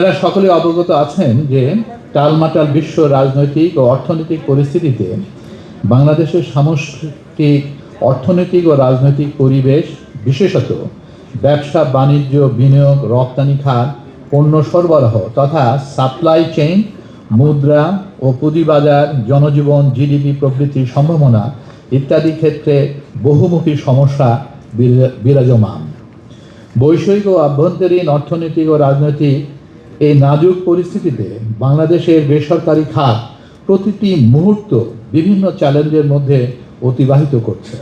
আপনারা সকলে অবগত আছেন যে টালমাটাল বিশ্ব রাজনৈতিক ও অর্থনৈতিক পরিস্থিতিতে বাংলাদেশের সামষ্টিক অর্থনৈতিক ও রাজনৈতিক পরিবেশ, বিশেষত ব্যবসা বাণিজ্য, বিনিয়োগ, রপ্তানি খাত, পণ্য সরবরাহ তথা সাপ্লাই চেইন, মুদ্রা ও পুঁজিবাজার, জনজীবন, জিডিপি প্রবৃদ্ধির সম্ভাবনা ইত্যাদি ক্ষেত্রে বহুমুখী সমস্যা বিরাজমান। বৈষয়িক ও আভ্যন্তরীণ অর্থনৈতিক ও রাজনৈতিক এই নাজুক পরিস্থিতিতে বাংলাদেশের বেসরকারি খাত প্রতিটি মুহূর্ত বিভিন্ন চ্যালেঞ্জের মধ্যে অতিবাহিত করছে।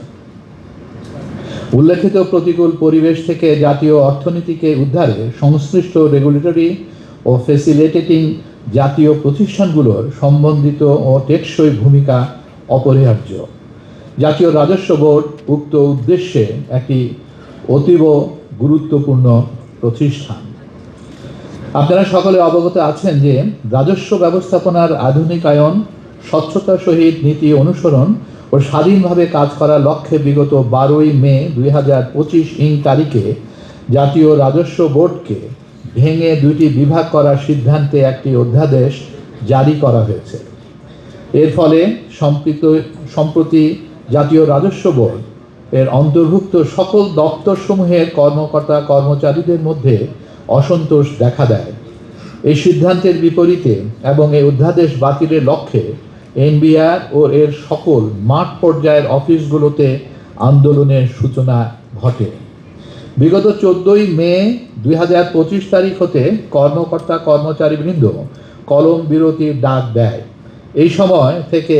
উল্লেখিত প্রতিকূল পরিবেশ থেকে জাতীয় অর্থনীতিকে উদ্ধারে সংশ্লিষ্ট রেগুলেটরি ও ফ্যাসিলিটেটিং জাতীয় প্রতিষ্ঠানগুলোর সম্বন্ধিত ও টেকসই ভূমিকা অপরিহার্য। জাতীয় রাজস্ব বোর্ড উক্ত উদ্দেশ্যে একটি অতীব গুরুত্বপূর্ণ প্রতিষ্ঠান। আপনারা সকলে অবগত আছেন যে রাজস্ব ব্যবস্থাপনার আধুনিকায়ন, স্বচ্ছতার সহিত নীতি অনুসরণ ও স্বাধীনভাবে কাজ করার লক্ষ্যে বিগত 12ই মে 2025 তারিখে জাতীয় রাজস্ব বোর্ডকে ভেঙে দুইটি বিভাগ করার সিদ্ধান্তে একটি অধ্যাদেশ জারি করা হয়েছে। এর ফলে সম্প্রতি জাতীয় রাজস্ব বোর্ড এর অন্তর্ভুক্ত সকল দপ্তরসমূহের কর্মকর্তা কর্মচারীদের মধ্যে অসন্তোষ দেখা দেয়। এই সিদ্ধান্তের বিপরীতে এবং এই অধ্যাদেশ বাতিলের লক্ষ্যে এনবিআর ও এর সকল মাঠ পর্যায়ের অফিসগুলোতে আন্দোলনের সূচনা ঘটে। বিগত 14ই মে 2025 তারিখ হতে কর্মকর্তা কর্মচারীবৃন্দ কলম বিরতির ডাক দেয়। এই সময় থেকে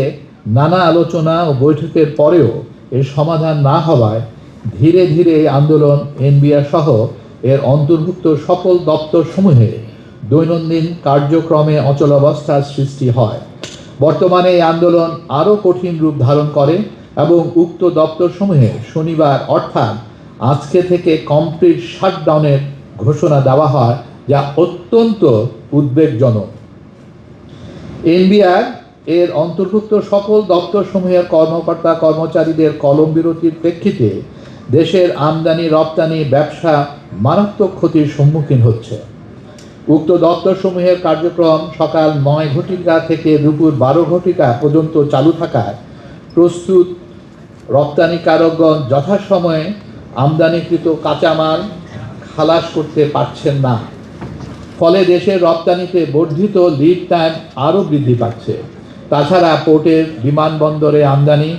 নানা আলোচনা ও বৈঠকের পরেও এর সমাধান না হওয়ায় ধীরে ধীরে এই আন্দোলন এনবিআর সহ এর অন্তর্ভুক্ত সকল দপ্তরসমূহে দৈনন্দিন কার্যক্রমে অচলাবস্থার সৃষ্টি হয়। বর্তমানে এই আন্দোলন আরও কঠিন রূপ ধারণ করে এবং উক্ত দপ্তরসমূহে শনিবার অর্থাৎ আজকে থেকে কমপ্লিট শাটডাউনের ঘোষণা দেওয়া হয়, যা অত্যন্ত উদ্বেগজনক। এনবিআর এর অন্তর্ভুক্ত সকল দপ্তরসমূহের কর্মকর্তা কর্মচারীদের কলম বিরতির প্রেক্ষিতে দেশের আমদানি রপ্তানি ব্যবসা মারাত্মক ক্ষতির সম্মুখীন হচ্ছে। উক্ত দপ্তরসমূহের কার্যক্রম সকাল 9 ঘটিকা থেকে দুপুর 12 ঘটিকা পর্যন্ত চালু থাকায় প্রস্তুত রপ্তানিকারকগণ যথাসময়ে আমদানিকৃত কাঁচামাল খালাস করতে পারছেন না। ফলে দেশের রপ্তানিতে বর্ধিত লিড টাইম আরও বৃদ্ধি পাচ্ছে। তাছাড়া পোর্টের বিমানবন্দরে আমদানি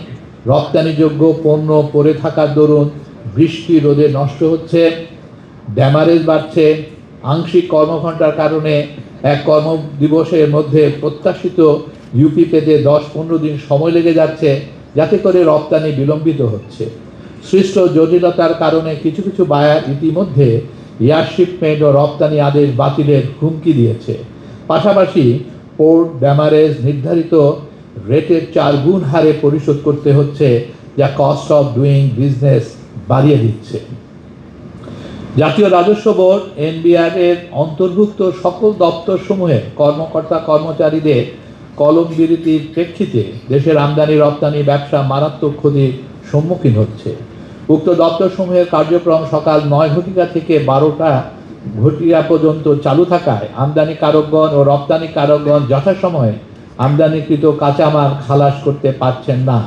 রপ্তানিযোগ্য পণ্য পড়ে থাকার দরুন বৃষ্টি রোদে নষ্ট হচ্ছে, ড্যামারেজ বাড়ছে। আংশিক কর্মঘণ্টার কারণে এক কর্মদিবসের মধ্যে প্রত্যাশিত ইউপি পেতে 10-15 দিন সময় লেগে যাচ্ছে, যাতে করে রপ্তানি বিলম্বিত হচ্ছে। সৃষ্ট জটিলতার কারণে কিছু কিছু বায়ার ইতিমধ্যে এয়ার শিপমেন্ট ও রপ্তানি আদেশ বাতিলের হুমকি দিয়েছে। পাশাপাশি পোর্ট ড্যামারেজ নির্ধারিত রেটের 4 গুণ হারে পরিশোধ করতে হচ্ছে, যা কস্ট অফ ডুইং বিজনেস বাড়িয়ে দিচ্ছে। জাতীয় রাজস্ব বোর্ড এনবিআর এর অন্তর্ভুক্ত সকল দপ্তরসমূহের কর্মকর্তা কর্মচারীদের কলম বিরতির প্রেক্ষিতে দেশের আমদানি রপ্তানি ব্যবসা মারাত্মক ক্ষতির সম্মুখীন হচ্ছে। উক্ত দপ্তরসমূহের কার্যক্রম সকাল 9 ঘটিকা থেকে 12টা ঘটিকা পর্যন্ত চালু থাকায় আমদানিকারকগণ ও রপ্তানিকারকগণ যথাসময়ে আমদানিকৃত কাঁচামাল খালাস করতে পারছেন না।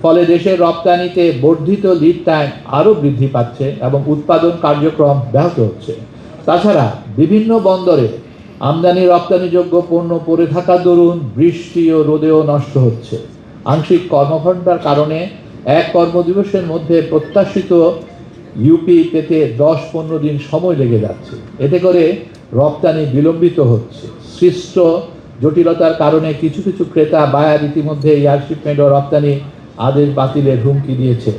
ফলে দেশের রপ্তানিতে বর্ধিত লিড টাইম আরও বৃদ্ধি পাচ্ছে এবং উৎপাদন কার্যক্রম ব্যাহত হচ্ছে। তাছাড়া বিভিন্ন বন্দরে আমদানি রপ্তানিযোগ্য পণ্য পড়ে থাকার দরুন বৃষ্টি ও রোদেও নষ্ট হচ্ছে। আংশিক কর্মঘণ্টার কারণে এক কর্মদিবসের মধ্যে প্রত্যাশিত ইউপি পেতে 10-15 দিন সময় লেগে যাচ্ছে। এতে করে রপ্তানি বিলম্বিত হচ্ছে। সৃষ্ট জটিলতার কারণে কিছু কিছু ক্রেতা বায়ার ইতিমধ্যে এয়ার শিপমেন্ট ও রপ্তানি আদেশ বাতিলের হুমকি দিয়েছে।